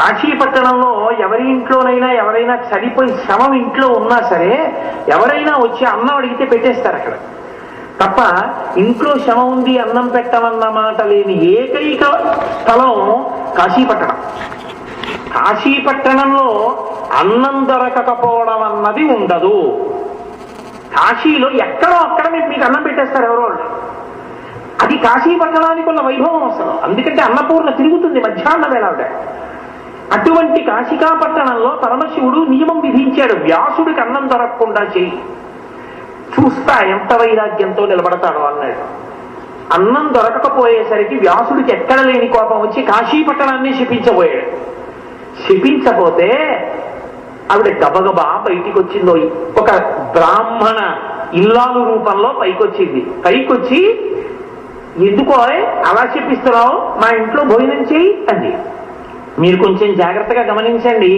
కాశీపట్టణంలో ఎవరి ఇంట్లోనైనా ఎవరైనా చనిపోయి శవం ఇంట్లో ఉన్నా సరే ఎవరైనా వచ్చి అన్నం అడిగితే పెట్టేస్తారు అక్కడ. తప్ప ఇంట్లో శవం ఉంది అన్నం పెట్టమన్న మాట లేని ఏకైక స్థలం కాశీపట్టణం. కాశీపట్టణంలో అన్నం దొరకకపోవడం అన్నది ఉండదు. కాశీలో ఎక్కడో అక్కడ మీకు అన్నం పెట్టేస్తారు ఎవరో వాళ్ళు. అది కాశీపట్టణానికి ఉన్న వైభవం అసలు. అందుకంటే అన్నపూర్ణ తిరుగుతుంది మధ్యాహ్న వేళ ఆవిడ. అటువంటి కాశికాపట్టణంలో పరమశివుడు నియమం విధించాడు, వ్యాసుడికి అన్నం దొరకకుండా చెయ్యి, చూస్తా ఎంత వైరాగ్యంతో నిలబడతాడు అన్నాడు. అన్నం దొరకకపోయేసరికి వ్యాసుడికి ఎక్కడ లేని కోపం వచ్చి కాశీపట్టణాన్ని శపించబోయాడు. శపించబోతే ఆవిడ గబగబా బయటికి వచ్చిందో, ఒక బ్రాహ్మణ ఇల్లాలు రూపంలో పైకొచ్చింది. పైకొచ్చి, ఎందుకో అలా చెప్పిస్తున్నావు, మా ఇంట్లో భోజనం చేయి అంది. మీరు కొంచెం జాగ్రత్తగా గమనించండి,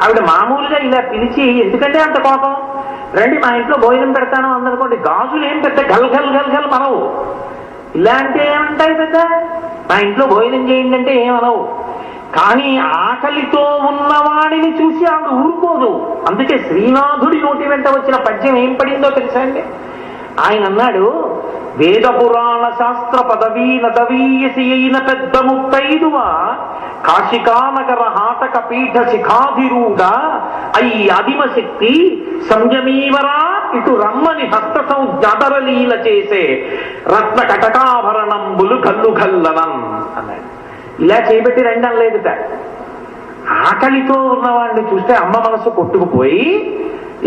ఆవిడ మామూలుగా ఇలా పిలిచి ఎందుకంటే అంత కోపం, రండి మా ఇంట్లో భోజనం పెడతాను అందనుకోండి, గాజులు ఏం పెద్ద గల్ గల్ గల్ గల్ మనవు. ఇలా అంటే ఏమంటాయి పెద్ద, మా ఇంట్లో భోజనం చేయండి అంటే ఏమనవు. కానీ ఆకలితో ఉన్నవాడిని చూసి ఆవిడ ఊరుకోదు. అందుకే శ్రీనాథుడి నోటి వెంట వచ్చిన పద్యం ఏం పడిందో తెలుసా అండి? ఆయన అన్నాడు, వేద పురాణ శాస్త్ర పదవీ నదవీయసి అయిన పెద్ద ముత్తైదువా, కాశికానగర హాటక పీఠ శిఖాధిరూఢ అయి ఆదిమశక్తి సంయమీవరా ఇటు రమ్మని హస్త సంజ్ఞాతరలీల చేసే రత్న కటకాభరణంబులు కల్లు కల్లనం అన్నాడు. ఇలా చేయబెట్టి రండి అనలేదుట. ఆకలితో ఉన్నవాడిని చూస్తే అమ్మ మనసు కొట్టుకుపోయి,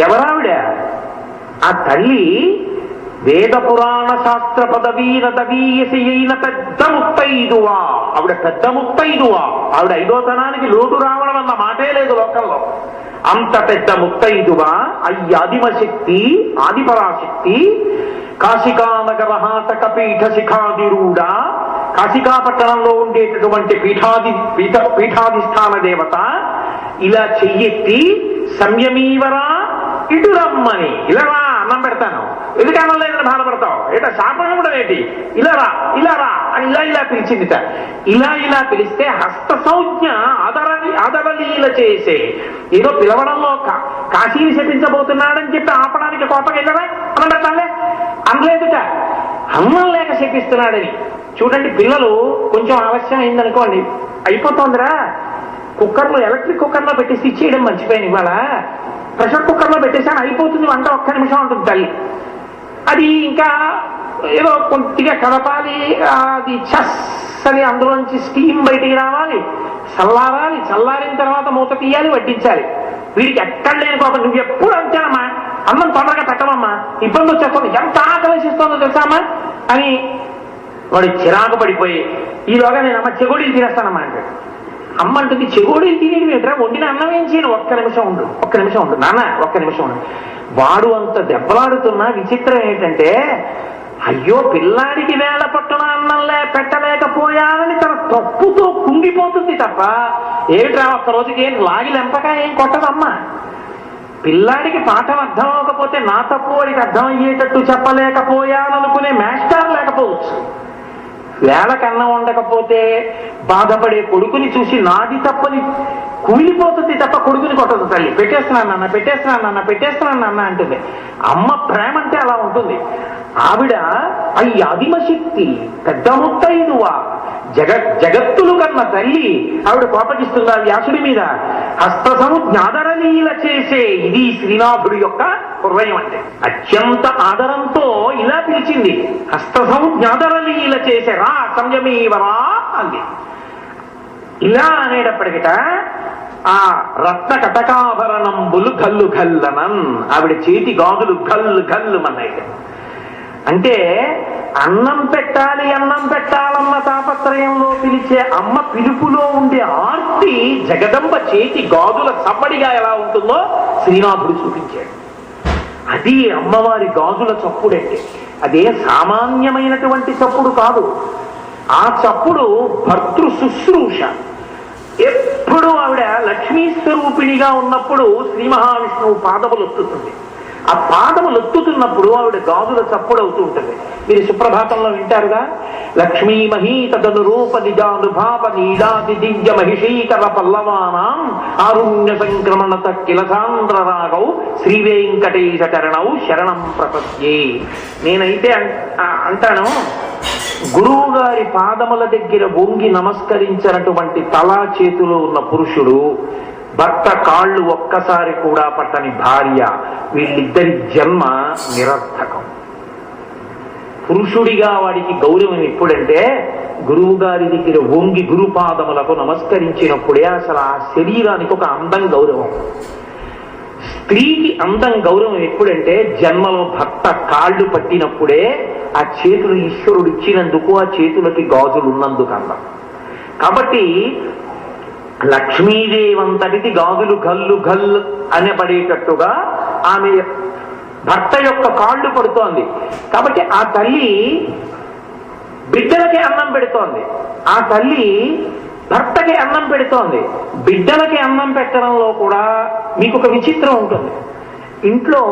ఎవరావిడ? ఆ తల్లి వేద పురాణ శాస్త్ర పదవీ నదవీయసి అయిన పెద్ద ముత్తైదువా. ఆవిడ పెద్ద ముత్తైదువా. ఆవిడ ఐదోతనానికి లోటు రావడం అన్న మాటే లేదు లోకంలో. అంత పెద్ద ముత్తైదువా, అయ్యి ఆదిమశక్తి, ఆదిపరాశక్తి, కాశికానగర హాటక పీఠ శిఖాధిరూఢ, కాశికాపట్టణంలో ఉండేటటువంటి పీఠాధిష్టాన దేవత, ఇలా చెయ్యెత్తి సంయమీవరా ఇటు రమ్మని, ఇలా రా అన్నం పెడతాను, ఎందుకు అన్నం లేదని బాధపడతావు, ఏటా శాపం కూడా ఏంటి, ఇలా రా ఇలా రా అని ఇలా ఇలా పిలిచిందిట. ఇలా ఇలా పిలిస్తే హస్త సంజ్ఞ ఆదరలీల చేసే, ఏదో పిలవడంలో కాశీని శపించబోతున్నాడని చెప్పి ఆపడానికి కోపం వెళ్ళరా అన్నం పెడతానులే అనలేదుట. అన్నం లేక శపిస్తున్నాడని. చూడండి, పిల్లలు కొంచెం ఆలస్యం అయిందనుకోండి, అయిపోతుందిరా కుక్కర్లో, ఎలక్ట్రిక్ కుక్కర్లో పెట్టేసి ఇచ్చేయడం మర్చిపోయాను, ఇవాళ ప్రెషర్ కుక్కర్లో పెట్టేసాను అయిపోతుంది వంట, ఒక్క నిమిషం ఉంటుంది తల్లి. అది ఇంకా ఏదో కొద్దిగా కలపాలి, అది చస్ అని అందులోంచి స్టీమ్ బయటికి రావాలి, చల్లారాలి, చల్లారిన తర్వాత మూత తీయాలి, వడ్డించాలి. వీడికి ఎక్కడ లేని కోపం, నువ్వు ఎప్పుడు అంతేనమ్మా, అన్నం తొందరగా పెట్టమమ్మా, ఇబ్బంది వచ్చేస్తుంది, ఎంత ఆకలిస్తుందో తెలుసామా అని వాడు చిరాకు పడిపోయి, ఈలోగా నేను అమ్మ చెగోడీలు తినేస్తానమ్మా అంటాడు. అమ్మ అంటుంది, చెగోడీలు తినేది ఏంట్రా, వండిన అన్నం ఏం చేయను, ఒక్క నిమిషం ఉండు నాన్న, ఒక్క నిమిషం ఉండు. వాడు అంత దెబ్బలాడుతున్నా విచిత్రం ఏంటంటే, అయ్యో పిల్లాడికి వేళ పట్టున అన్నంలే పెట్టలేకపోయానని తన తప్పుతో కుంగిపోతుంది తప్ప, ఏమిట్రా ఒక్కరోజుకి ఏం లాగి లెంపగా ఏం కొట్టదమ్మా. పిల్లాడికి పాఠం అర్థం అవ్వకపోతే నా తప్పు వాడికి అర్థం అయ్యేటట్టు చెప్పలేకపోయాననుకునే మాస్టర్ లేకపోవచ్చు. వేళకన్నం ఉండకపోతే బాధపడే కొడుకుని చూసి నాది తప్పని కుమిలిపోతుంది తప్ప కొడుకుని కొట్టదు తల్లి. పెట్టేస్తున్నాను నాన్న అంటుంది. అమ్మ ప్రేమ అంటే అలా ఉంటుంది. ఆవిడ అయ్యి ఆదిమశక్తి, పెద్ద ముత్తైదువా, జగత్తులు కన్న తల్లి. ఆవిడ కోపగిస్తుందా వ్యాసుడి మీద? హస్తసము జ్ఞాదరలీల చేసే, ఇది శ్రీనాథుడి యొక్క హృదయం అంటే. అత్యంత ఆదరంతో ఇలా పిలిచింది, హస్తసము జ్ఞాదరలీల చేసే, రా సంయమీవరా అంది. ఇలా అనేటప్పటికిట ఆ రత్న కటకాభరణంబులు కల్లు కల్లనన్, ఆవిడ చేతి గాజులు గల్లు గల్లు మన్నాయి. అంటే అన్నం పెట్టాలన్న తాపత్రయంలో పిలిచే అమ్మ పిలుపులో ఉండే ఆర్తి జగదంబ చేతి గాజుల సప్పడిగా ఎలా ఉంటుందో శ్రీనాథుడు చూపించాడు. అది అమ్మవారి గాజుల చప్పుడంటే. అదే సామాన్యమైనటువంటి చప్పుడు కాదు. ఆ చప్పుడు భర్తృ శుశ్రూష. ఎప్పుడు ఆవిడ లక్ష్మీ స్వరూపిణిగా ఉన్నప్పుడు శ్రీ మహావిష్ణువు పాదములు ఒత్తుతుంది. ఆ పాదము లొత్తుతున్నప్పుడు ఆవిడ గాజుల చప్పుడు అవుతూ ఉంటుంది. మీరు సుప్రభాతంలో వింటారుగా, లక్ష్మీ మహీత తనురూప నిజానుభావ నీలాది దివ్య మహిషీకర పల్లవానాం ఆరుణ్య సంక్రమణ తక్కిల సాంద్ర రాగౌ శ్రీ వెంకటేశ చరణౌ శరణం ప్రపద్యే. నేనైతే అంటాను, గురువు గారి పాదముల దగ్గర వంగి నమస్కరించినటువంటి తలా చేతులు ఉన్న పురుషుడు, భర్త కాళ్ళు ఒక్కసారి కూడా పట్టని భార్య, వీళ్ళిద్దరి జన్మ నిరర్థకం. పురుషుడిగా వాడికి గౌరవం ఎప్పుడంటే గురువు గారి దగ్గర వంగి గురుపాదములకు నమస్కరించినప్పుడే అసలు ఆ శరీరానికి ఒక అందం, గౌరవం. స్త్రీకి అందం, గౌరవం ఎప్పుడంటే జన్మలో భర్త కాళ్ళు పట్టినప్పుడే, ఆ చేతులు ఈశ్వరుడు ఇచ్చినందుకు, ఆ చేతులకి గాజులు ఉన్నందుకు అందం. కాబట్టి లక్ష్మీదేవంతటిది గాజులు గల్లు గల్లు అనబడేటట్టుగా ఆమె భర్త యొక్క కాళ్ళు పడుతోంది. కాబట్టి ఆ తల్లి బిడ్డలకి అన్నం పెడుతోంది, ఆ తల్లి భర్తకి అన్నం పెడుతోంది. బిడ్డలకి అన్నం పెట్టడంలో కూడా మీకు ఒక విచిత్రం ఉంటుంది. ఇంట్లో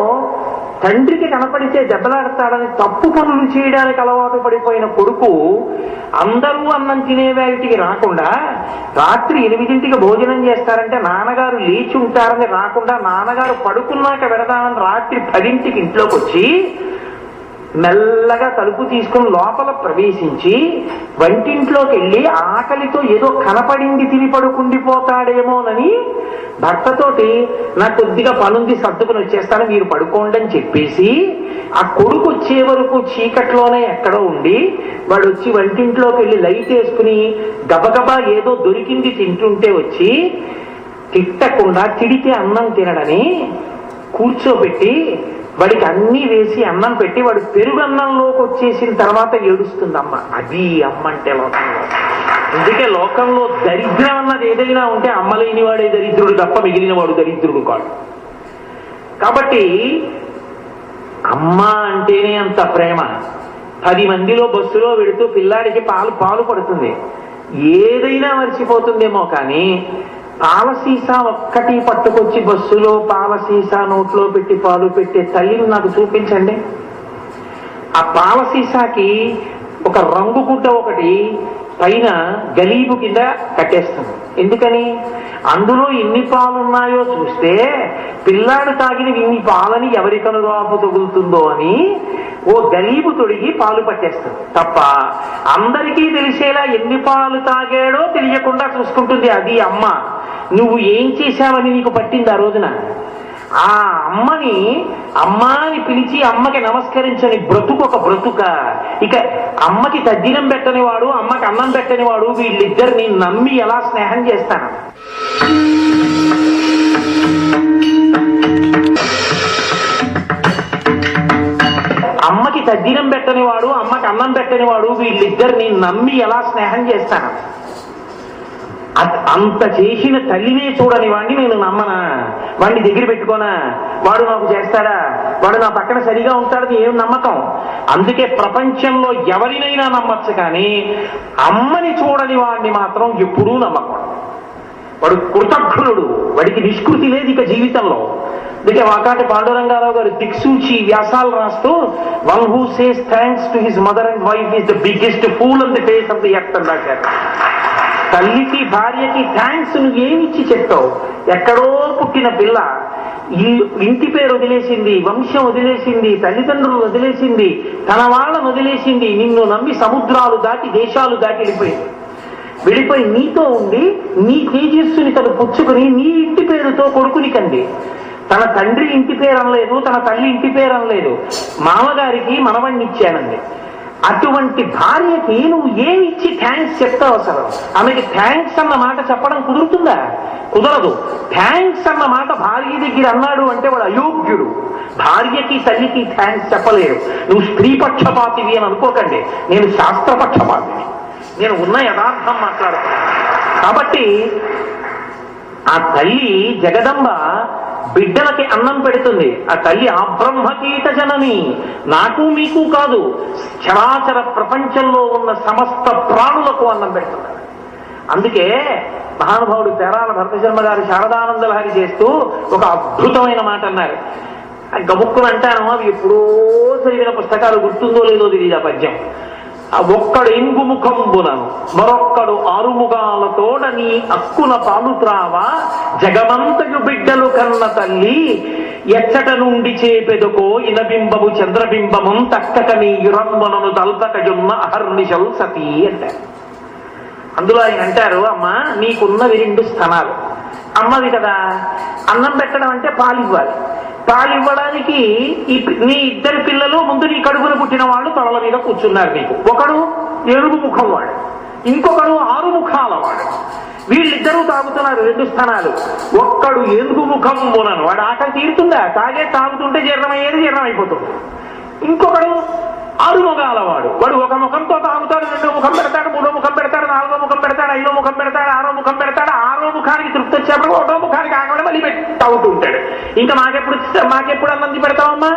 తండ్రికి కనపడితే దెబ్బలాడతాడని తప్పు పనులు చేయడానికి అలవాటు పడిపోయిన కొడుకు అందరూ అన్నం తినేవాటికి రాకుండా, రాత్రి 8ంటికి భోజనం చేస్తారంటే నాన్నగారు లేచి ఉంటారని రాకుండా, నాన్నగారు పడుకున్నాక వెడదామని రాత్రి 10ంటికి ఇంట్లోకి వచ్చి మెల్లగా తలుపు తీసుకుని లోపల ప్రవేశించి వంటింట్లోకి వెళ్ళి ఆకలితో ఏదో కనపడింది తిని పడుకుండిపోతాడేమోనని భర్తతోటి నాకు కొద్దిగా పనుంది సర్దుకుని వచ్చేస్తాను మీరు పడుకోండి అని చెప్పేసి, ఆ కొడుకు వచ్చే వరకు చీకట్లోనే ఎక్కడో ఉండి వాడు వచ్చి వంటింట్లోకి వెళ్ళి లైట్ వేసుకుని గబగబా ఏదో దొరికింది తింటుంటే వచ్చి తిట్టకుండా, తిడితే అన్నం తినడని కూర్చోబెట్టి వాడికి అన్నీ వేసి అన్నం పెట్టి వాడు పెరుగు అన్నంలోకి వచ్చేసిన తర్వాత ఏడుస్తుంది అమ్మ. అది అమ్మ అంటే లోకంలో. అందుకే లోకంలో దరిద్రం అన్నది ఏదైనా ఉంటే అమ్మ లేనివాడే దరిద్రుడు తప్ప మిగిలిన వాడు దరిద్రుడు కాదు. కాబట్టి అమ్మ అంటేనే అంత ప్రేమ. 10 మందిలో బస్సులో వెళుతూ పిల్లాడికి పాలు పడుతుంది, ఏదైనా మర్చిపోతుందేమో కానీ పాల సీసా ఒక్కటి పట్టుకొచ్చి బస్సులో పాల సీసా నోట్లో పెట్టి పాలు పెట్టే తల్లిని నాకు చూపించండి. ఆ పాల సీసాకి ఒక రంగు గుడ్డ ఒకటి పైన గలీబు కింద కట్టేస్తుంది. ఎందుకని? అందులో ఎన్ని పాలున్నాయో చూస్తే పిల్లాడు తాగిన ఇన్ని పాలని ఎవరి కనురాపు తగులుతుందో అని ఓ గలీబు తొడిగి పాలు పట్టేస్తుంది తప్ప అందరికీ తెలిసేలా ఎన్ని పాలు తాగాడో తెలియకుండా చూసుకుంటుంది. అది అమ్మ. నువ్వు ఏం చేశావని నీకు పట్టింది ఆ రోజున? ఆ అమ్మని అమ్మాని పిలిచి అమ్మకి నమస్కరించని బ్రతుకు ఒక బ్రతుక. ఇక అమ్మకి తద్దినం పెట్టని వాడు, అమ్మకి అన్నం పెట్టని వాడు, వీళ్ళిద్దరిని నమ్మి ఎలా స్నేహం చేస్తాను? అమ్మకి తద్దినం పెట్టని వాడు, అమ్మకి అన్నం పెట్టని వాడు, వీళ్ళిద్దరిని నమ్మి ఎలా స్నేహం చేస్తాను? అంత చేసిన తల్లినే చూడని వాడిని నేను నమ్మనా? వాడిని దగ్గర పెట్టుకోనా? వాడు నాకు చేస్తాడా? వాడు నా పక్కన సరిగా ఉంటాడని ఏం నమ్మకం? అందుకే ప్రపంచంలో ఎవరినైనా నమ్మచ్చు, కానీ అమ్మని చూడని వాడిని మాత్రం ఎప్పుడూ నమ్మకం. వాడు కృతజ్ఞుడు, వాడికి నిష్కృతి లేదు ఇక జీవితంలో. అందుకే వాకాటి పాండురంగారావు గారు దిక్సూచి వ్యాసాలు రాస్తూ, one who says thanks to his mother and wife is the biggest pool on the face of the earth అని రాశారు. తల్లికి భార్యకి థ్యాంక్స్ నువ్వు ఏమిచ్చి చెప్తావు? ఎక్కడో పుట్టిన పిల్ల ఇంటి పేరు వదిలేసింది, వంశం వదిలేసింది, తల్లిదండ్రులు వదిలేసింది, తన వాళ్ళను వదిలేసింది, నిన్ను నమ్మి సముద్రాలు దాటి దేశాలు దాటి వెళ్ళిపోయి నీతో ఉండి నీ తేజస్సుని తను పుచ్చుకుని నీ ఇంటి పేరుతో కొడుకుని కంది. తన తండ్రి ఇంటి పేరు అనలేదు, తన తల్లి ఇంటి పేరు అనలేదు, మామగారికి మనవణ్ణి ఇచ్చానండి. అటువంటి భార్యకి నువ్వు ఏమిచ్చి థ్యాంక్స్ చెప్తావు? అసలు ఆమెకి థ్యాంక్స్ అన్న మాట చెప్పడం కుదురుతుందా? కుదరదు. థ్యాంక్స్ అన్న మాట భార్య దగ్గర అన్నాడు అంటే వాడు అయోగ్యుడు. భార్యకి తల్లికి థ్యాంక్స్ చెప్పలేరు. నువ్వు స్త్రీ పక్షపాతివి అని అనుకోకండి, నేను శాస్త్రపక్షపాతిని, నేను ఉన్న యథార్థం మాట్లాడుతున్నాను. కాబట్టి ఆ తల్లి జగదంబ బిడ్డలకి అన్నం పెడుతుంది. ఆ తల్లి ఆబ్రహ్మకీట జనని, నాకు మీకు కాదు, చరాచర ప్రపంచంలో ఉన్న సమస్త ప్రాణులకు అన్నం పెడుతుంది. అందుకే మహానుభావుడు పేరాల భరతశర్మ గారు శారదానంద లహరి చేస్తూ ఒక అద్భుతమైన మాట అన్నారు. గబుక్కులు అంటాను, అవి ఎప్పుడో చదివిన పుస్తకాలు గుర్తుందో లేదో తెలియదు ఆ పద్యం. ఒక్కడు ఎంగుముఖంబునను మరొక్కడు ఆరుముగాలతోడని అక్కున పాలుత్రావా జగమంతయు బిడ్డలు కన్న తల్లి ఎచ్చట నుండి చేపెదుకో ఇనబింబము చంద్రబింబము తక్కక నీ యురంబనను తల్పకజున్న అహర్నిశల్ సతీ అంటారు. అందులో ఆయన అంటారు, అమ్మ నీకున్నవి 2 స్థానాలు. అమ్మది కదా, అన్నం పెట్టడం అంటే పాలివ్వాలి. పాలివ్వడానికి నీ 2 పిల్లలు ముందు నీ కడుపున పుట్టిన వాళ్ళు తొడల మీద కూర్చున్నారు నీకు. ఒకడు 7 ముఖం వాడు, ఇంకొకడు 6 ముఖాల వాడు. వీళ్ళిద్దరూ తాగుతున్నారు 2 స్థానాలు. ఒక్కడు 7 ముఖం బోనను, వాడు ఆకలి తీరుతుందా? తాగుతుంటే జీర్ణమయ్యేది జీర్ణమైపోతుంది. ఇంకొకడు 6 ముఖాల వాడు, వాడు 1 ముఖంతో తాగుతాడు, 2వ ముఖం పెడతాడు, 3వ ముఖం పెడతాడు, 4వ ముఖం పెడతాడు, 5వ ముఖం పెడతాడు, 6వ ముఖం పెడతాడు. 6వ ముఖానికి తృప్తి వచ్చేప్పుడు 1వ ముఖానికి ఆగబడి మళ్ళీ తాగుతూ ఉంటాడు. ఇంకా మాకెప్పుడు అన్నంది పెడతామమ్మా?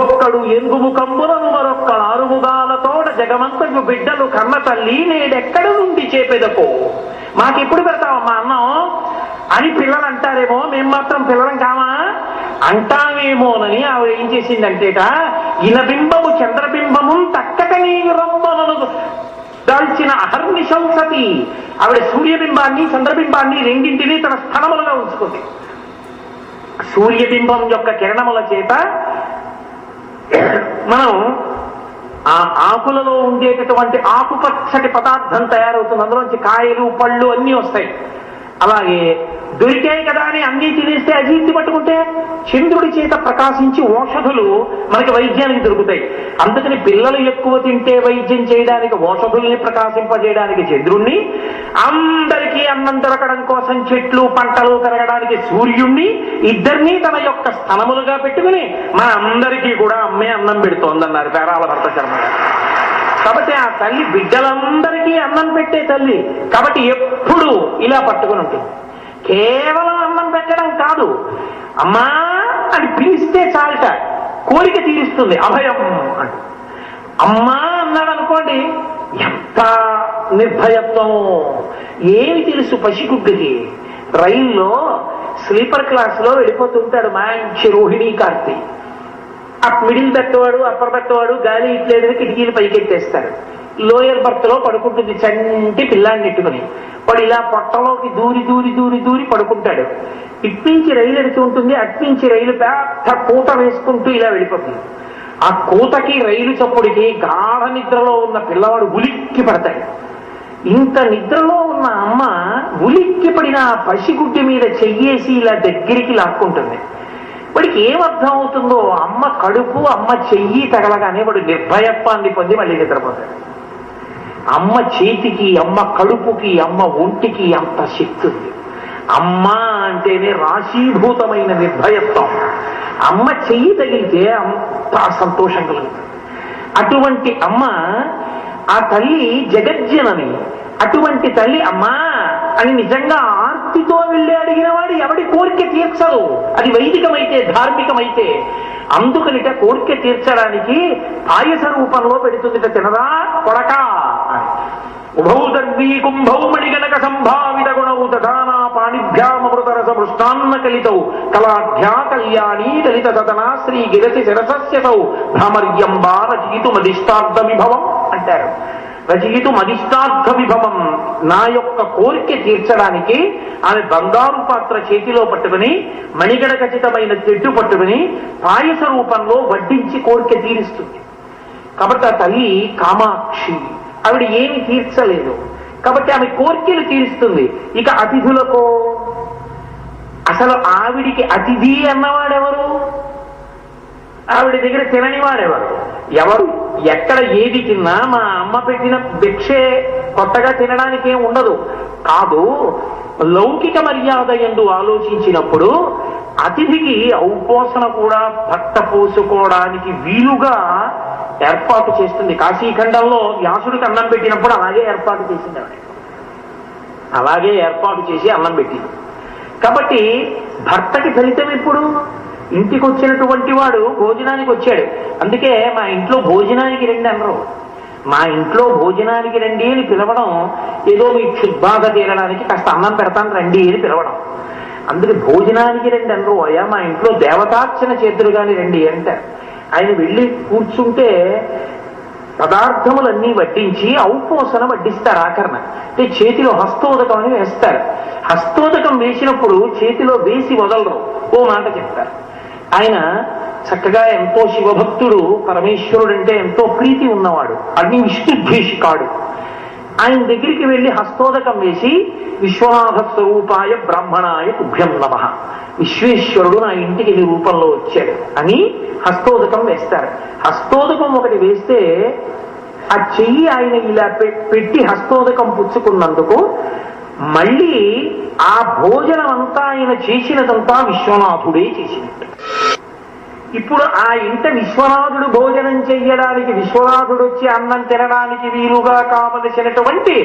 ఒక్కడు 8 ముఖంబులను మరొక్కడు 6 ముఖాలతోడ జగమంతయు బిడ్డలు కన్న తల్లి నేడెక్కడి నుండి చేపెదకో, మాకెప్పుడు పెడతావమ్మా అన్నం అని పిల్లలు అంటారేమో. మేము మాత్రం పిల్లలం కామా అంటామేమోనని ఆవిడ ఏం చేసిందంటేట, ఇనబింబము చంద్రబింబము తక్కక నీ రంబనను దాల్చిన అహర్నిశం సతి. ఆవిడ సూర్యబింబాన్ని చంద్రబింబాన్ని రెండింటినీ తన స్థనములుగా ఉంచుకుంది. సూర్యబింబం యొక్క కిరణముల చేత మనం ఆ ఆకులలో ఉండేటటువంటి ఆకుపచ్చటి పదార్థం తయారవుతుంది, అందులోంచి కాయలు పళ్ళు అన్నీ వస్తాయి. అలాగే దొరికాయి కదా అని అన్నీ తినేస్తే అజీర్తి పట్టుకుంటే చంద్రుడి చేత ప్రకాశించి ఔషధులు మనకి వైద్యానికి దొరుకుతాయి. అందుకని పిల్లలు ఎక్కువ తింటే వైద్యం చేయడానికి ఔషధుల్ని ప్రకాశింపజేయడానికి చంద్రుణ్ణి, అందరికీ అన్నం దొరకడం కోసం చెట్లు పంటలు పెరగడానికి సూర్యుణ్ణి, ఇద్దరినీ తన యొక్క స్థనములుగా పెట్టుకుని మన అందరికీ కూడా అమ్మే అన్నం పెడుతోందన్నారు పేరాల భర్త శర్మ గారు. కాబట్టి ఆ తల్లి బిడ్డలందరికీ అన్నం పెట్టే తల్లి కాబట్టి ఎప్పుడు ఇలా పట్టుకుని ఉంటుంది. కేవలం అన్నం పెట్టడం కాదు, అమ్మా అని పిలిస్తే చాలట కోరిక తీరుస్తుంది. అభయం అంట. అమ్మా అన్నాడు అనుకోండి, ఎంత నిర్భయత్వం. ఏమి తెలుసు పసిగుడ్డుకి? రైల్లో స్లీపర్ క్లాస్ లో వెళ్ళిపోతుంటాడు మంచి రోహిణీ కార్తీ. ఆ మిడిల్ పెట్టవాడు అప్పర్ పెట్టవాడు గాలి ఇట్లేదని కిటికీలు పైకెత్తేస్తాడు. లోయర్ బర్త్ లో పడుకుంటుంది చంటి పిల్లాన్ని ఎట్టుకుని. వాడు ఇలా పొట్టలోకి దూరి దూరి దూరి దూరి పడుకుంటాడు. ఇట్నుంచి రైలు ఎడుతూ ఉంటుంది, అట్నుంచి రైలు పెద్ద కూత వేసుకుంటూ ఇలా వెళ్ళిపోతుంది. ఆ కూతకి రైలు చప్పుడికి గాఢ నిద్రలో ఉన్న పిల్లవాడు ఉలిక్కి పడతాడు. ఇంత నిద్రలో ఉన్న అమ్మ ఉలిక్కి పడిన పసిగుడ్డి మీద చెయ్యేసి ఇలా దగ్గరికి లాక్కుంటుంది. వాడికి ఏమర్థం అవుతుందో, అమ్మ కడుపు అమ్మ చెయ్యి తగలగానే వాడు నిర్భయత్వాన్ని పొంది మళ్ళీ నిద్రపోతాడు. అమ్మ చేతికి అమ్మ కడుపుకి అమ్మ ఒంటికి అంత శక్తి ఉంది. అమ్మ అంటేనే రాశీభూతమైన నిర్భయత్వం. అమ్మ చెయ్యి తగిలితే అంత సంతోషం కలుగుతుంది. అటువంటి అమ్మ ఆ తల్లి జగజ్జనని. అటువంటి తల్లి అమ్మా అని నిజంగా ఆర్తితో వెళ్ళి అడిగిన వాడు ఎవడి కోరిక తీర్చదు. అది వైదికమైతే ధార్మికమైతే. అందుకనిట కోరిక తీర్చడానికి పాయస రూపంలో పెడుతుందిట. తినరా కొడకా ఉభౌ దర్వీ కుంభౌ మణిగణక సంభావిత గుణౌ తథానా పాణిభ్యామృతరస మృష్టాన్న కలితౌ కళాఢ్యా కళ్యాణీ దళిత సదనా శ్రీ గిరసి శిరసస్యతౌ భ్రామర్యంబా రచయితు మదిష్టార్థ విభవం అంటారు. రచయితు మదిష్టార్థ విభవం. నా యొక్క కోరిక తీర్చడానికి ఆమె బంగారు పాత్ర చేతిలో పట్టుకుని మణిగణ ఖచ్చితమైన తెడ్డు పట్టుకుని పాయస రూపంలో వడ్డించి కోరిక తీరుస్తుంది. కాబట్టి ఆ తల్లి కామాక్షి. ఆవిడ ఏమి తీర్చలేదు కాబట్టి ఆమె కోరికలు తీరుస్తుంది. ఇక అతిథులకు అసలు ఆవిడికి అతిథి అన్నవాడెవరు? ఆవిడ దగ్గర తినని వాడెవరు? ఎవరు? ఎక్కడ ఏది తిన్నా మా అమ్మ పెట్టిన భిక్షే కొత్తగా తినడానికి ఏం ఉండదు. కాదు, లౌకిక మర్యాద యందు ఆలోచించినప్పుడు అతిథికి ఔపోసన కూడా భర్త పోసుకోవడానికి వీలుగా ఏర్పాటు చేస్తుంది. కాశీఖండంలో వ్యాసుడికి అన్నం పెట్టినప్పుడు అలాగే ఏర్పాటు చేసింది ఆవిడ. అలాగే ఏర్పాటు చేసి అన్నం పెట్టింది. కాబట్టి భర్తకి ఫలితం ఎప్పుడు? ఇంటికి వచ్చినటువంటి వాడు భోజనానికి వచ్చాడు, అందుకే మా ఇంట్లో భోజనానికి రండి అనరు. మా ఇంట్లో భోజనానికి రండి అని పిలవడం ఏదో మీ క్షుద్బాధ తీరడానికి కాస్త అన్నం పెడతాను రండి అని పిలవడం. అందుకే భోజనానికి రండి అనరు, అయ్యా మా ఇంట్లో దేవతార్చన చేతులు కాని రండి అంటారు. ఆయన వెళ్ళి కూర్చుంటే పదార్థములన్నీ వడ్డించి ఔపోసన వడ్డిస్తారు ఆకరణ. అంటే చేతిలో హస్తోదకం అని వేస్తారు. హస్తోదకం వేసినప్పుడు చేతిలో వేసి వదలరు, ఓ మాట చెప్తారు. ఆయన చక్కగా ఎంతో శివభక్తుడు, పరమేశ్వరుడు అంటే ఎంతో ప్రీతి ఉన్నవాడు, అగ్ని విష్ణుద్వేషికాడు. ఆయన దగ్గరికి వెళ్ళి హస్తోదకం వేసి విశ్వనాథ స్వరూపాయ బ్రాహ్మణాయ తుభ్యం నమః, విశ్వేశ్వరుడు నా ఇంటికి నీ రూపంలో వచ్చాడు అని హస్తోదకం వేస్తారు. హస్తోదకం ఒకటి వేస్తే ఆ చెయ్యి ఆయన ఇలా పెట్టి హస్తోదకం పుచ్చుకున్నందుకు మళ్ళీ ఆ భోజనం అంతా ఆయన చేసినదంతా విశ్వనాథుడే చేసినట్టు. ఇప్పుడు ఆ ఇంట విశ్వనాథుడు భోజనం చెయ్యడానికి, విశ్వనాథుడు వచ్చి అన్నం తినడానికి వీలుగా కావలసినటువంటి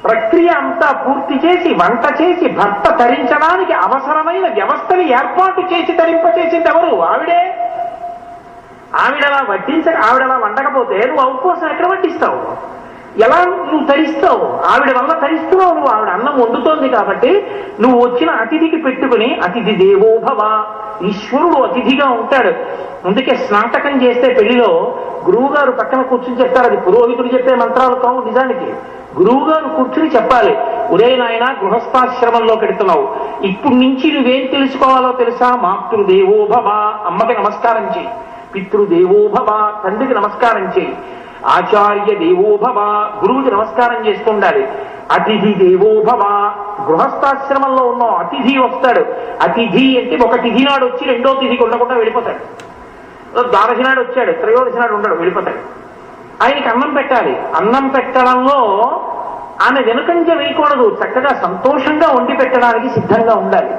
ప్రక్రియ అంతా పూర్తి చేసి, వంట చేసి, భర్త తరించడానికి అవసరమైన వ్యవస్థని ఏర్పాటు చేసి తరింపచేసింది ఎవరు? ఆవిడే. ఆవిడలా ఆవిడలా వండకపోతే నువ్వు ఔపోసం ఎక్కడ వడ్డిస్తావు? ఎలా నువ్వు తరిస్తావు? ఆవిడ వల్ల తరిస్తున్నావు నువ్వు. ఆవిడ అన్నం వండుతోంది కాబట్టి నువ్వు వచ్చిన అతిథికి పెట్టుకుని, అతిథి దేవోభవ, ఈశ్వరుడు అతిథిగా ఉంటాడు. అందుకే స్నాతకం చేస్తే పెళ్లిలో గురువు గారు పక్కన కూర్చుని చెప్తారు. అది పురోహితుడు చెప్పే మంత్రాలు కావు, నిజానికి గురువు గారు కూర్చుని చెప్పాలి. ఒరే నాయన, గృహస్థాశ్రమంలో పెడుతున్నావు, ఇప్పుడు నుంచి నువ్వేం తెలుసుకోవాలో తెలుసా? మాతృదేవోభవ, అమ్మకి నమస్కారం చేయి. పితృదేవోభవ, తండ్రికి నమస్కారం చేయి. ఆచార్య దేవోభవ, గురువుకి నమస్కారం చేస్తుండాలి. అతిథి దేవోభవ, గృహస్థాశ్రమంలో ఉన్న అతిథి వస్తాడు. అతిథి అంటే ఒక తిథి నాడు వచ్చి రెండో తిథికి ఉండకుండా వెళ్ళిపోతాడు. ద్వాదశి నాడు వచ్చాడు, త్రయోదశి నాడు ఉండడు, వెళ్ళిపోతాడు. ఆయనకి అన్నం పెట్టాలి. అన్నం పెట్టడంలో ఆమె వెనుకంజ వేయకూడదు, చక్కగా సంతోషంగా వండి పెట్టడానికి సిద్ధంగా ఉండాలి.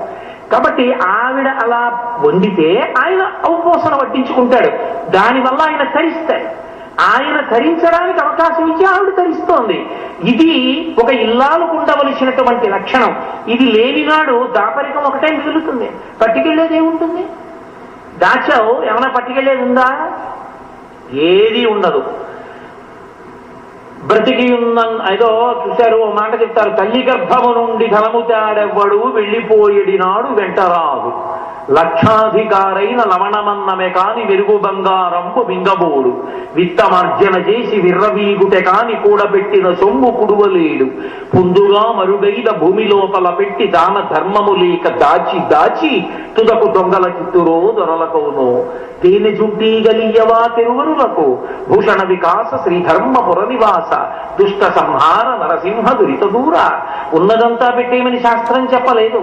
కాబట్టి ఆవిడ అలా వండితే ఆయన ఔపోసన వడ్డించుకుంటాడు. దానివల్ల ఆయన తరిస్తాడు. ఆయన తరించడానికి అవకాశం ఇచ్చి ఆవిడ తరిస్తోంది. ఇది ఒక ఇల్లాలకు ఉండవలసినటువంటి లక్షణం. ఇది లేనినాడు దాపరికం ఒకటే మిగులుతుంది, పట్టుకెళ్లేది ఏముంటుంది? దాచావు, ఏమైనా పట్టుకెళ్లేది ఉందా? ఏది ఉండదు. బ్రతికి ఉన్న ఏదో చూశారు, ఓ మాట చెప్తారు, తల్లి గర్భము నుండి ధనము తాడెవ్వడు వెళ్ళిపోయేడి నాడు వెంటరాదు, లక్షాధికారైన లవణమన్నమే కాని వెరుగు బంగారంపు బింగబోడు, విత్తమార్జన చేసి విర్రవీగుటె కాని కూడబెట్టిన సొమ్ము కుడువలేడు, పుందుగా మరుగైన భూమి లోపల పెట్టి దాన ధర్మము లేక దాచి దాచి తుదకు దొంగల కిత్తురో దొరలకవునో, తేనె జుంటీ గలియవా తిరువరులకు భూషణ వికాస శ్రీధర్మ పురనివాస దుష్ట సంహార నరసింహ దురిత దూర. ఉన్నదంతా పెట్టేమని శాస్త్రం చెప్పలేదు.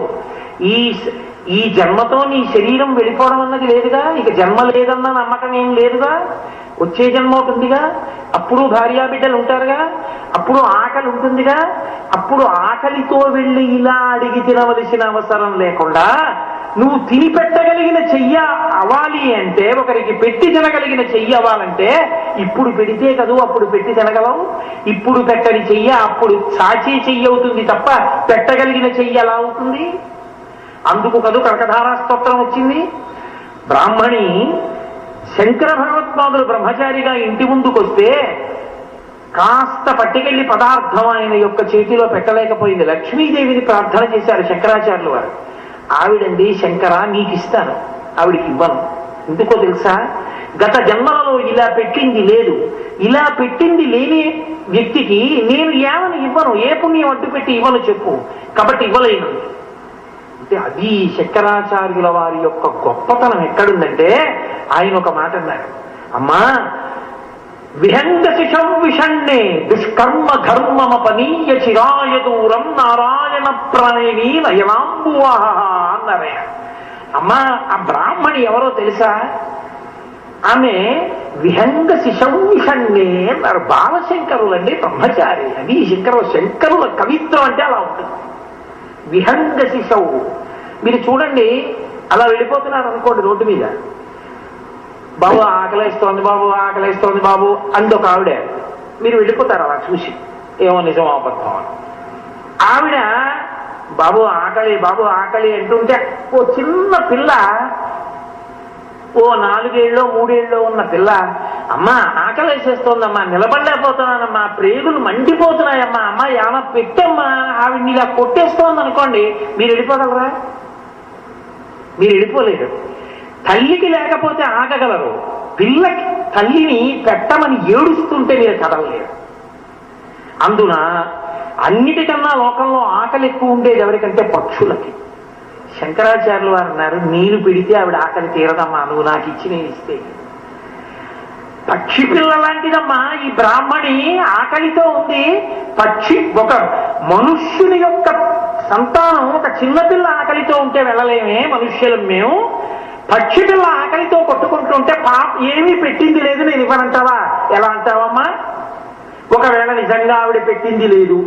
ఈ జన్మతో నీ శరీరం వెళ్ళిపోవడం అన్నది లేదుగా, ఇక జన్మ లేదన్న నమ్మకం ఏం లేదుగా. వచ్చే జన్మ ఉంటుందిగా, అప్పుడు భార్యాబిడ్డలు ఉంటారుగా, అప్పుడు ఆకలి ఉంటుందిగా. అప్పుడు ఆకలితో వెళ్ళి ఇలా అడిగి తినవలసిన అవసరం లేకుండా నువ్వు తిని పెట్టగలిగిన చెయ్య అవ్వాలి అంటే, ఒకరికి పెట్టి తినగలిగిన చెయ్యి అవ్వాలంటే ఇప్పుడు పెడితే కదూ అప్పుడు పెట్టి తినగలవు. ఇప్పుడు పెట్టని చెయ్య అప్పుడు సాచే చెయ్యి అవుతుంది తప్ప పెట్టగలిగిన చెయ్యి ఎలా అవుతుంది? అందుకు కదూ కనకధారా స్తోత్రం వచ్చింది. బ్రాహ్మణి శంకర భగవత్పాదులు బ్రహ్మచారిగా ఇంటి ముందుకొస్తే కాస్త పట్టుకెళ్లి పదార్థం ఆయన యొక్క చేతిలో పెట్టలేకపోయింది. లక్ష్మీదేవిని ప్రార్థన చేశారు శంకరాచార్యులు వారు. ఆవిడండి, శంకర నీకు ఇస్తాను, ఆవిడికి ఇవ్వను. ఎందుకో తెలుసా? గత జన్మలలో ఇలా పెట్టింది లేదు. ఇలా పెట్టింది లేని వ్యక్తికి నేను ఏమని ఇవ్వను, ఏ పుణ్యం అడ్డు పెట్టి ఇవ్వను చెప్పు. కాబట్టి ఇవ్వలేను. అంటే అది శంకరాచార్యుల వారి యొక్క గొప్పతనం ఎక్కడుందంటే, ఆయన ఒక మాట అన్నాడు, అమ్మా విహంగ శిశం విషణ్ణే దుష్కర్మ ఘర్మమపనీయ చిరాయ దూరం నారాయణ ప్రణయనీ నయనాంబువాహ అన్నారే. అమ్మా ఆ బ్రాహ్మణి ఎవరో తెలుసా? ఆమె విహంగ శిశం విషణ్ణే అన్నారు. బాలశంకరులండి, బ్రహ్మచారి. అది శంకరుల కవిత్వం అంటే అలా ఉంటుంది. విహంగ శిశవు. మీరు చూడండి, అలా వెళ్ళిపోతున్నారు అనుకోండి రోడ్డు మీద, బాబు ఆకలేస్తోంది బాబు, ఆకలేస్తోంది బాబు అంది ఒక ఆవిడ. మీరు వెళ్ళిపోతారు అలా చూసి, ఏమో నిజం అబద్ధం అని. ఆవిడ బాబు ఆకలి బాబు ఆకలి అంటుంటే ఓ చిన్న పిల్ల, ఓ 4 ఏళ్ళో 3 ఏళ్ళో ఉన్న పిల్ల, అమ్మా ఆకలేసేస్తోందమ్మా, నిలబడలేకపోతున్నానమ్మా, ప్రేగులు మండిపోతున్నాయమ్మా, అమ్మా ఏమన్నా పెట్టమ్మా, ఆవిడ్ని ఇలా కొట్టేస్తోంది అనుకోండి, మీరు వెళ్ళిపోగలరా? మీరు వెళ్ళిపోలేరు. తల్లికి లేకపోతే ఆగగలరు, పిల్లకి తల్లిని పెట్టమని ఏడుస్తుంటే మీరు కదలలేరు. అందున అన్నిటికన్నా లోకంలో ఆకలి ఎక్కువ ఉండేది ఎవరికంటే పక్షులకి. శంకరాచార్యులు వారు అన్నారు, నేను పెడితే ఆవిడ ఆకలి తీరదమ్మా, నువ్వు నాకు ఇచ్చి నేను ఇస్తే. పక్షి పిల్ల లాంటిదమ్మా ఈ బ్రాహ్మణి, ఆకలితో ఉంది. పక్షి ఒక మనుష్యుని యొక్క సంతానం, ఒక చిన్నపిల్ల ఆకలితో ఉంటే వెళ్ళలేమే మనుష్యులం మేము. పక్షి పిల్ల ఆకలితో కొట్టుకుంటుంటే పాప ఏమీ పెట్టింది లేదు నేను ఇవ్వనంటావా? ఎలా అంటావమ్మా? ఒకవేళ నిజంగా ఆవిడ పెట్టింది లేదు,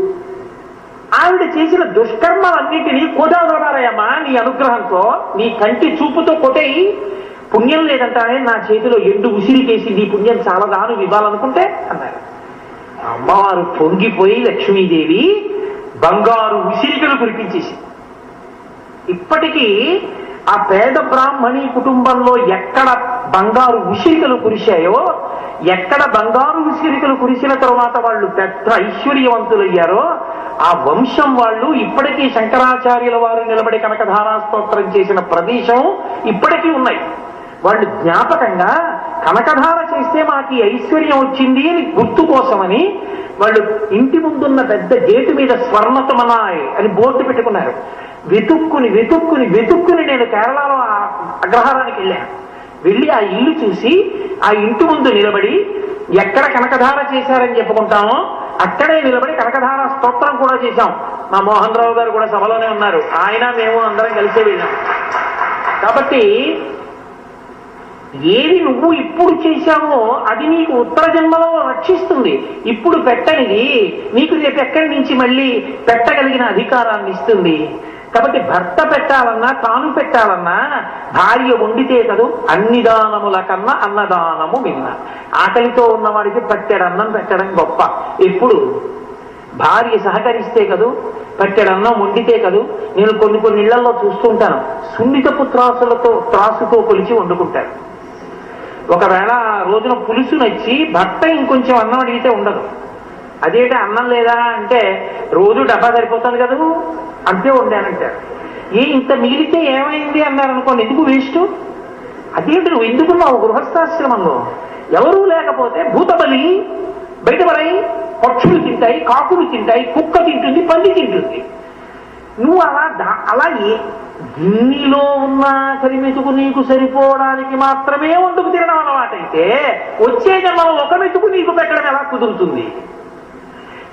ఆవిడ చేసిన దుష్కర్మలన్నింటినీ కొదాదోడారయ్యమ్మా నీ అనుగ్రహంతో, నీ కంటి చూపుతో కొట్టేయి. పుణ్యం లేదంటానే నా చేతిలో ఎండు ఉసిరికేసి నీ పుణ్యం చాలా దాను ఇవ్వాలనుకుంటే అన్నారు. అమ్మవారు పొంగిపోయి లక్ష్మీదేవి బంగారు ఉసిరికలు కురిపించేసి, ఇప్పటికీ ఆ పేద బ్రాహ్మణి కుటుంబంలో ఎక్కడ బంగారు ఉసిరికలు కురిశాయో, ఎక్కడ బంగారు ఉసిరికలు కురిసిన తరువాత వాళ్ళు పెద్ద ఐశ్వర్యవంతులయ్యారో, ఆ వంశం వాళ్ళు ఇప్పటికీ శంకరాచార్యుల వారు నిలబడి కనకధారా స్తోత్రం చేసిన ప్రదేశం ఇప్పటికీ ఉన్నాయి. వాళ్ళు జ్ఞాపకంగా కనకధార చేస్తే మాకు ఐశ్వర్యం వచ్చింది అని గుర్తు కోసమని వాళ్ళు ఇంటి ముందున్న పెద్ద గేటు మీద స్వర్ణతమనాయ్ అని బోర్డు పెట్టుకున్నారు. వెతుక్కుని వెతుక్కుని వెతుక్కుని నేను కేరళలో ఆ అగ్రహారానికి వెళ్ళాను. వెళ్ళి ఆ ఇల్లు చూసి ఆ ఇంటి ముందు నిలబడి ఎక్కడ కనకధార చేశారని చెప్పుకుంటామో అక్కడే నిలబడి కనకధార స్తోత్రం కూడా చేశాం. మా మోహన్ రావు గారు కూడా సభలోనే ఉన్నారు, ఆయన మేము అందరం కలిసే వెళ్ళాం. కాబట్టి ఏది నువ్వు ఇప్పుడు చేశావో అది నీకు ఉత్తర జన్మలో రక్షిస్తుంది. ఇప్పుడు పెట్టనిది నీకు రేపు ఎక్కడి నుంచి మళ్ళీ పెట్టగలిగిన అధికారాన్ని ఇస్తుంది. కాబట్టి భర్త పెట్టాలన్నా తాను పెట్టాలన్నా భార్య వండితే కదూ అన్ని దానముల కన్నా అన్నదానము మిన్న. ఆకలితో ఉన్నవాడికి పట్టెడన్నం పెట్టడం గొప్ప. ఎప్పుడు భార్య సహకరిస్తే కదూ, పట్టెడన్నం వండితే కదూ. నేను కొన్ని ఇళ్లలో చూస్తుంటాను, సున్నితపు త్రాసుతో కొలిచి వండుకుంటారు. ఒకవేళ రోజున పులుసు నచ్చి భర్త ఇంకొంచెం అన్నం అడిగితే ఉండదు. అదేంటి అన్నం లేదా అంటే, రోజు డబ్బా సరిపోతుంది కదా అంతే వండానంటారు. ఇంత మిగిలితే ఏమైంది అన్నారనుకోండి, ఎందుకు వేస్ట్? అదేంటి నువ్వు ఎందుకున్నావు గృహస్థాశ్రమంలో? ఎవరూ లేకపోతే భూతబలి బయటపడై పక్షులు తింటాయి, కాకులు తింటాయి, కుక్క తింటుంది, పంది తింటుంది. నువ్వు అలా గిన్నెలో ఉన్న కరిమెతుకు నీకు సరిపోవడానికి మాత్రమే వండుకు తినడం అలవాటైతే వచ్చే జన్మలో ఒక మెతుకు నీకు పెట్టడం ఎలా కుదురుతుంది?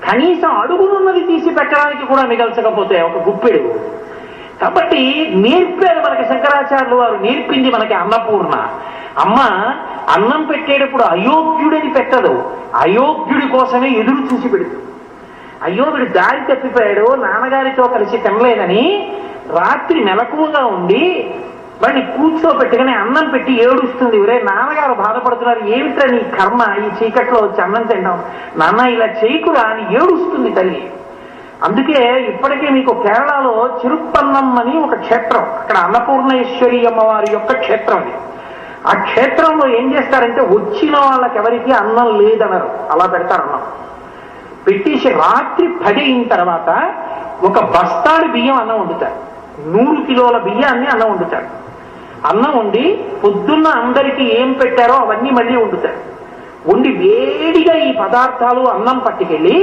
కనీసం అడుగునున్నది తీసి పెట్టడానికి కూడా మిగల్చకపోతే ఒక గుప్పెడు. కాబట్టి నేర్పారు మనకి శంకరాచార్యులు వారు, నేర్పింది మనకి అన్నపూర్ణ. అమ్మ అన్నం పెట్టేటప్పుడు అయోగ్యుడని పెట్టదు, అయోగ్యుడి కోసమే ఎదురు చూసి పెడుతుంది. అయ్యో వీడు దారి తప్పిపోయాడు, నాన్నగారితో కలిసి తినలేదని రాత్రి మెలకువగా ఉండి వాడిని కూర్చోబెట్టుకుని అన్నం పెట్టి ఏడుస్తుంది. ఒరే నాన్నగారు బాధపడుతున్నారు, ఏమిట్రా నీ కర్మ ఈ చీకట్లో వచ్చి అన్నం తింటాం, నాన్న ఇలా చేయకురా అని ఏడుస్తుంది తల్లి. అందుకే ఇప్పటికే మీకు కేరళలో చిరుప్పన్నం అని ఒక క్షేత్రం, అక్కడ అన్నపూర్ణేశ్వరి అమ్మవారి యొక్క క్షేత్రం. ఆ క్షేత్రంలో ఏం చేస్తారంటే వచ్చిన వాళ్ళకి ఎవరికి అన్నం లేదనరు, అలా పెడతారు. అన్నం పెట్టేసి రాత్రి 10 అయిన తర్వాత ఒక బస్తాడు బియ్యం అన్నం వండుతారు, 100 కిలోల బియ్యాన్ని అన్నం వండుతారు. అన్నం వండి పొద్దున్న అందరికీ ఏం పెట్టారో అవన్నీ మళ్ళీ వండుతారు. వండి వేడిగా ఈ పదార్థాలు అన్నం పట్టుకెళ్ళి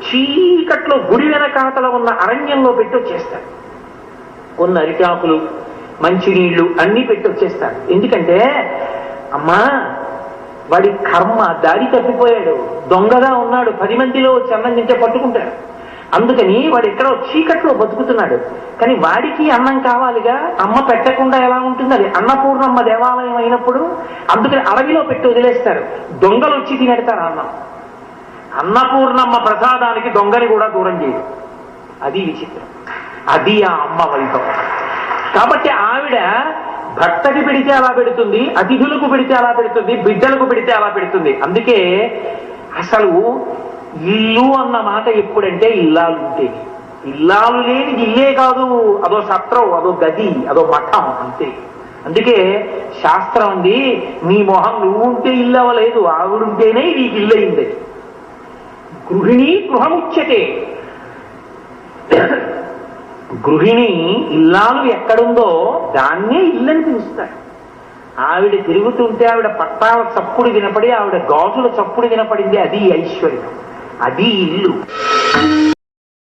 చీకట్లో గుడి వెనకాతల ఉన్న అరణ్యంలో పెట్టి వచ్చేస్తారు. కొన్ని అరిటాకులు, మంచినీళ్లు అన్నీ పెట్టి వచ్చేస్తారు. ఎందుకంటే అమ్మా వాడి కర్మ దారి తప్పిపోయాడు, దొంగగా ఉన్నాడు, 10 మందిలో వచ్చి అన్నం తింటే పట్టుకుంటాడు. అందుకని వాడు ఎక్కడో చీకట్లో బతుకుతున్నాడు, కానీ వాడికి అన్నం కావాలిగా. అమ్మ పెట్టకుండా ఎలా ఉంటుంది? అది అన్నపూర్ణమ్మ దేవాలయం అయినప్పుడు అందుకని అడవిలో పెట్టి వదిలేస్తారు, దొంగలు వచ్చి తినేడతారు అన్నం. అన్నపూర్ణమ్మ ప్రసాదానికి దొంగని కూడా దూరం చేయదు. అది విచిత్రం, అది ఆ అమ్మ వైభవం. కాబట్టి ఆవిడ భర్తకి పెడితే అలా పెడుతుంది, అతిథులకు పెడితే అలా పెడుతుంది, బిడ్డలకు పెడితే అలా పెడుతుంది. అందుకే అసలు ఇల్లు అన్న మాట ఎప్పుడంటే ఇల్లాలు ఉంటే, ఇల్లాలు లేనిది ఇల్లే కాదు, అదో సత్రం, అదో గది, అదో మఠం అంతే. అందుకే శాస్త్రం ఉంది, నీ మొహం నువ్వు ఉంటే ఇల్లు అవ్వలేదు, ఆవిడుంటేనే నీకు ఇల్లు అయింది. గృహిణి గృహముచ్యతే. గృహిణి ఇల్లాలు ఎక్కడుందో దాన్నే ఇల్లని పిలుస్తాడు. ఆవిడ తిరుగుతుంటే ఆవిడ పట్టాల చప్పుడు వినపడి, ఆవిడ గాజుల చప్పుడు వినపడింది, అది ఐశ్వర్యం, అది ఇల్లు.